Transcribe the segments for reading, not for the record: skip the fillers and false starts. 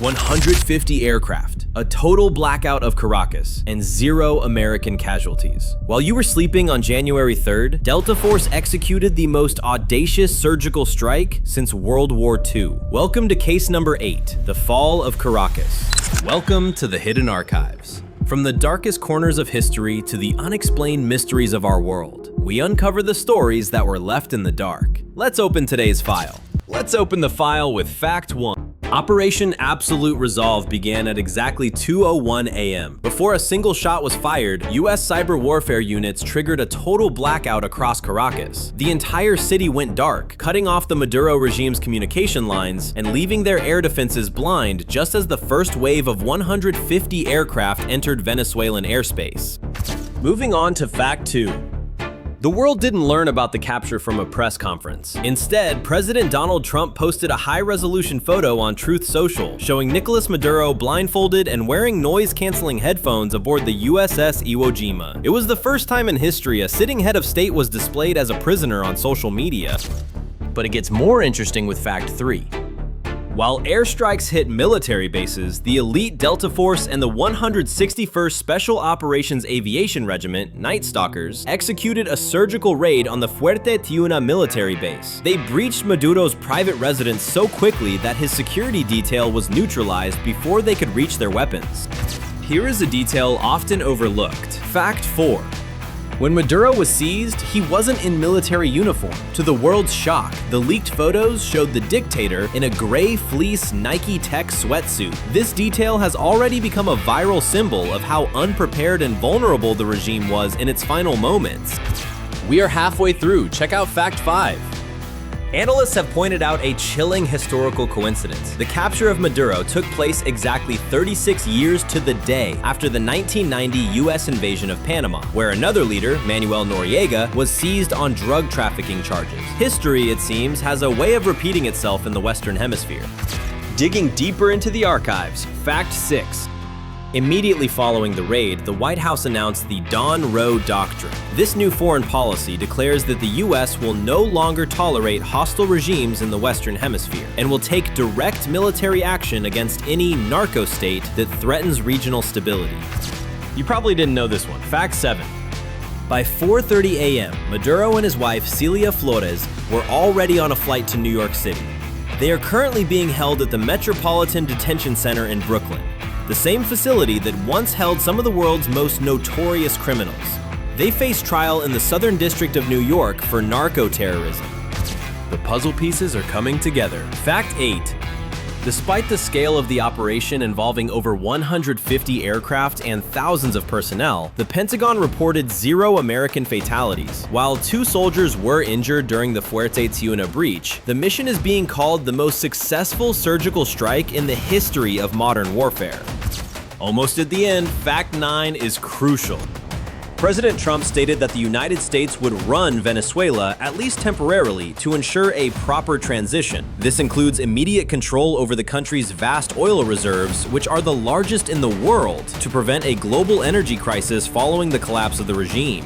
150 aircraft, a total blackout of Caracas, and 0 American casualties. While you were sleeping on January 3rd, Delta Force executed the most audacious surgical strike since World War II. Welcome to case number 8, the fall of Caracas. Welcome to the Hidden Archives. From the darkest corners of history to the unexplained mysteries of our world, we uncover the stories that were left in the dark. Let's open today's file. Let's open the file with Fact 1. Operation Absolute Resolve began at exactly 2:01 a.m. Before a single shot was fired, U.S. cyber warfare units triggered a total blackout across Caracas. The entire city went dark, cutting off the Maduro regime's communication lines and leaving their air defenses blind just as the first wave of 150 aircraft entered Venezuelan airspace. Moving on to Fact 2. The world didn't learn about the capture from a press conference. Instead, President Donald Trump posted a high-resolution photo on Truth Social showing Nicolas Maduro blindfolded and wearing noise-canceling headphones aboard the USS Iwo Jima. It was the first time in history a sitting head of state was displayed as a prisoner on social media. But it gets more interesting with Fact 3. While airstrikes hit military bases, the elite Delta Force and the 161st Special Operations Aviation Regiment, Night Stalkers, executed a surgical raid on the Fuerte Tiuna military base. They breached Maduro's private residence so quickly that his security detail was neutralized before they could reach their weapons. Here is a detail often overlooked. Fact 4. When Maduro was seized, he wasn't in military uniform. To the world's shock, the leaked photos showed the dictator in a gray fleece Nike Tech sweatsuit. This detail has already become a viral symbol of how unprepared and vulnerable the regime was in its final moments. We are halfway through. Check out Fact 5. Analysts have pointed out a chilling historical coincidence. The capture of Maduro took place exactly 36 years to the day after the 1990 U.S. invasion of Panama, where another leader, Manuel Noriega, was seized on drug trafficking charges. History, it seems, has a way of repeating itself in the Western Hemisphere. Digging deeper into the archives, Fact 6. Immediately following the raid, the White House announced the Don-Roe Doctrine. This new foreign policy declares that the U.S. will no longer tolerate hostile regimes in the Western Hemisphere and will take direct military action against any narco-state that threatens regional stability. You probably didn't know this one. Fact 7. By 4:30 a.m., Maduro and his wife, Celia Flores, were already on a flight to New York City. They are currently being held at the Metropolitan Detention Center in Brooklyn, the same facility that once held some of the world's most notorious criminals. They face trial in the Southern District of New York for narco-terrorism. The puzzle pieces are coming together. Fact 8. Despite the scale of the operation involving over 150 aircraft and thousands of personnel, the Pentagon reported 0 American fatalities. While 2 soldiers were injured during the Fuerte Tiuna breach, the mission is being called the most successful surgical strike in the history of modern warfare. Almost at the end, Fact 9 is crucial. President Trump stated that the United States would run Venezuela, at least temporarily, to ensure a proper transition. This includes immediate control over the country's vast oil reserves, which are the largest in the world, to prevent a global energy crisis following the collapse of the regime.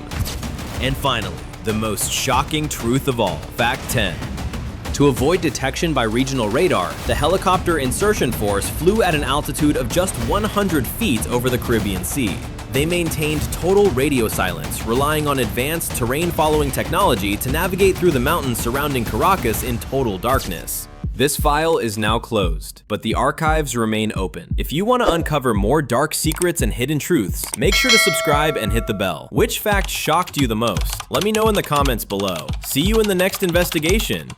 And finally, the most shocking truth of all, Fact 10. To avoid detection by regional radar, the helicopter insertion force flew at an altitude of just 100 feet over the Caribbean Sea. They maintained total radio silence, relying on advanced terrain-following technology to navigate through the mountains surrounding Caracas in total darkness. This file is now closed, but the archives remain open. If you want to uncover more dark secrets and hidden truths, make sure to subscribe and hit the bell. Which fact shocked you the most? Let me know in the comments below. See you in the next investigation.